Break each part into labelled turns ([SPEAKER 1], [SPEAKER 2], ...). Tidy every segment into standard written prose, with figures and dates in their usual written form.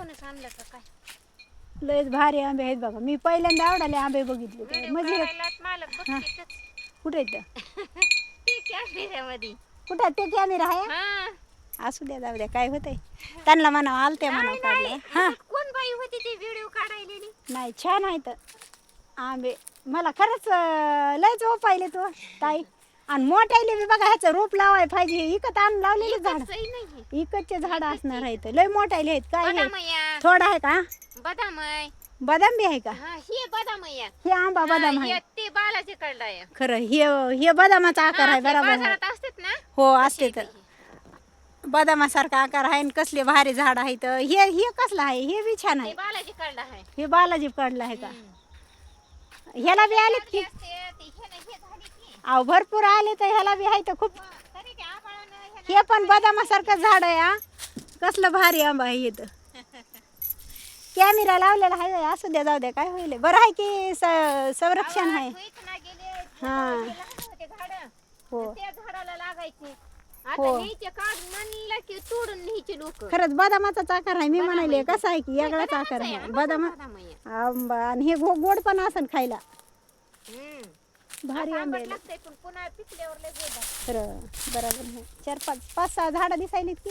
[SPEAKER 1] बघूनच आणलं का काय?
[SPEAKER 2] लयच भारी आंबे आहेत बघा. मी पहिल्यांदा आवडाले आंबे बघितले ते म्हणजे
[SPEAKER 1] मालक बघतेच.
[SPEAKER 2] कुठे आहेत
[SPEAKER 1] ते कॅमेऱ्यामध्ये.
[SPEAKER 2] कुठे ते कॅमेरा आहे?
[SPEAKER 1] हा
[SPEAKER 2] असू द्या जाऊ द्या काय होतंय त्यांना म्हणावं आलते म्हणावं काढलं. हा
[SPEAKER 1] कोण बाई होती ती व्हिडिओ काढायलेली?
[SPEAKER 2] नाही छान आहेत आंबे. मला खरंच लयच पाहिले तू ताई. आणि मोठ्याले बी बघा ह्याचं रोप लावाय पाहिजे. इकत आणून लावलेले झाड
[SPEAKER 1] सही नाही.
[SPEAKER 2] इकडचे झाड असणार आहेत लय मोठ्याले आहेत. काय हे
[SPEAKER 1] बदामया.
[SPEAKER 2] थोडं आहे का?
[SPEAKER 1] बदाम आहे.
[SPEAKER 2] बदाम बी आहे का?
[SPEAKER 1] हा हे बदामया.
[SPEAKER 2] हे आंबा बदाम आहे.
[SPEAKER 1] ते बालाजी कडलाय.
[SPEAKER 2] खरं हे बदामाचा आकार आहे बरोबर आहे.
[SPEAKER 1] बाजारात असतात ना?
[SPEAKER 2] हो असते तर बदामासारखा आकार आहे आणि कसले भारी झाड आहेत. हे कसलं आहे? हे बी छान आहे.
[SPEAKER 1] ते बालाजी कडला आहे.
[SPEAKER 2] हे बालाजी कडलं आहे का? ह्याला बी आलेत की अहो भरपूर आले तर ह्याला बी आहे तर खूप. हे पण बदामासारखं झाड आहे. हा कसलं भारी आंबा आहे हे तर. कॅमेरा लावलेला आहे असू द्या जाऊ द्या काय होईल. बरं आहे की संरक्षण आहे. हा हो
[SPEAKER 1] त्या झाडाला लागायचे.
[SPEAKER 2] हो.
[SPEAKER 1] आता न्यायचे काढ म्हणलं की तोडून न्यायचे लोक.
[SPEAKER 2] खरंच बदामाचाच आकार आहे. मी म्हणाले कसं आहे की वेगळाच आकार आहे बदामा आंबा. आणि हे गोड पण असेल खायला. भारी आंबे
[SPEAKER 1] लागतंय पण पुन्हा पिकल्यावर लय गोड आहे.
[SPEAKER 2] खरं बरोबर आहे. 4-5-6 झाडं दिसायलीत की.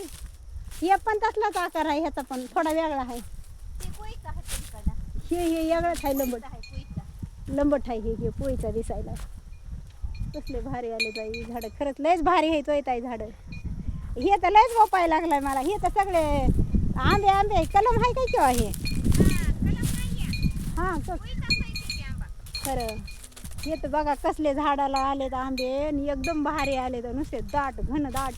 [SPEAKER 2] हे पण तसलाच आकार आहे. ह्याचा पण थोडा वेगळा आहे.
[SPEAKER 1] ते कोयता आहे तिकडला.
[SPEAKER 2] हे वेगळंच आहे लंबट.
[SPEAKER 1] आहे कोयता.
[SPEAKER 2] लंबट आहे हे पोळीचा दिसायला. कसले भारी आले ताई झाडं. खरंच लयच भारी आहे तोय ताई झाडं. हे तर लयच वापाय लागलाय मला. हे तर सगळे आंबे आहे. कलम आहे काय किंवा हे हा खरं. हे तर बघा कसले झाडाला आलेत आंबे आणि एकदम भारी आले तर नुसते दाट घन दाट.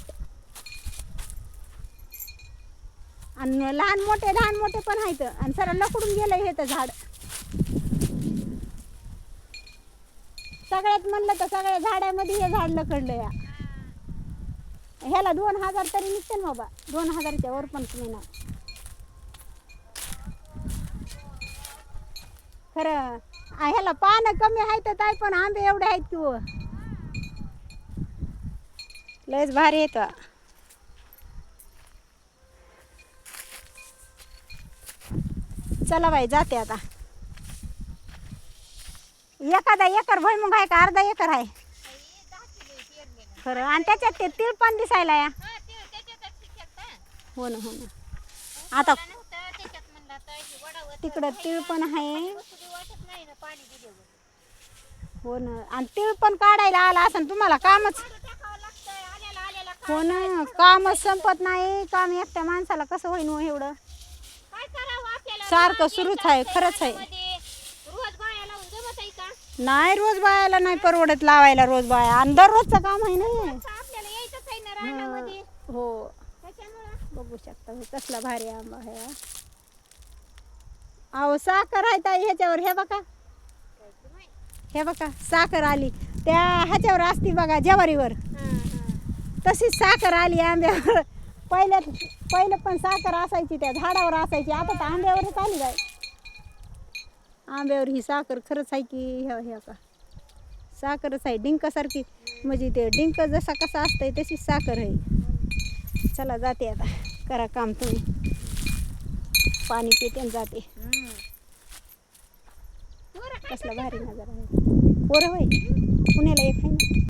[SPEAKER 2] आणि लहान मोठे पण आहेत. आणि सर लकडून गेलंय हे तर झाड. सगळ्यात म्हणलं तर सगळ्या झाडामध्ये हे झाड लकडलं या. ह्याला 2000 तरी निघते ना बाबा. 2000च्या वर पण कमी नाही खरं. ह्याला पानं कमी आहेत ताई पण आंबे एवढे आहेत की हो. लयच भारी येत. चला बाई जाते आता. एखादा एकर भुईमुग आहे का अर्धा एकर आहे? खरं. आणि त्याच्यात ते तीळ पण दिसायला या. हो ना हो ना. आता तिकडं तीळ पण आहे. हो ना. आणि तीळ पण काढायला आला असं तुम्हाला कामच. हो ना कामच संपत नाही. काम एकट्या माणसाला कसं होईन हो एवढं. सारखं सुरूच आहे. खरंच आहे. नाही रोज बायाला नाही परवडत लावायला रोज बाया. आणि दररोजचं काम आहे ना. हो बघू शकता कसला भारी आंबा आहे. अहो साखर आहे ताई ह्याच्यावर. हे बघा साखर आली त्या ह्याच्यावर असती बघा ज्वारीवर. तशीच साखर आली आंब्यावर. पहिलं पण साखर असायची त्या झाडावर असायची. आता तर आंब्यावरच आली बाई. आंब्यावर ही साखर खरंच आहे की. हे का साखरच आहे डिंकासारखी. म्हणजे ते डिंक जसा कसा असतंय तशीच साखर आहे. चला जाते आता. करा काम तुम्ही. पाणी पिते आणि जाते. कसला भारी नजारा आहे. पोरं होय पुण्याला एक आहे ना.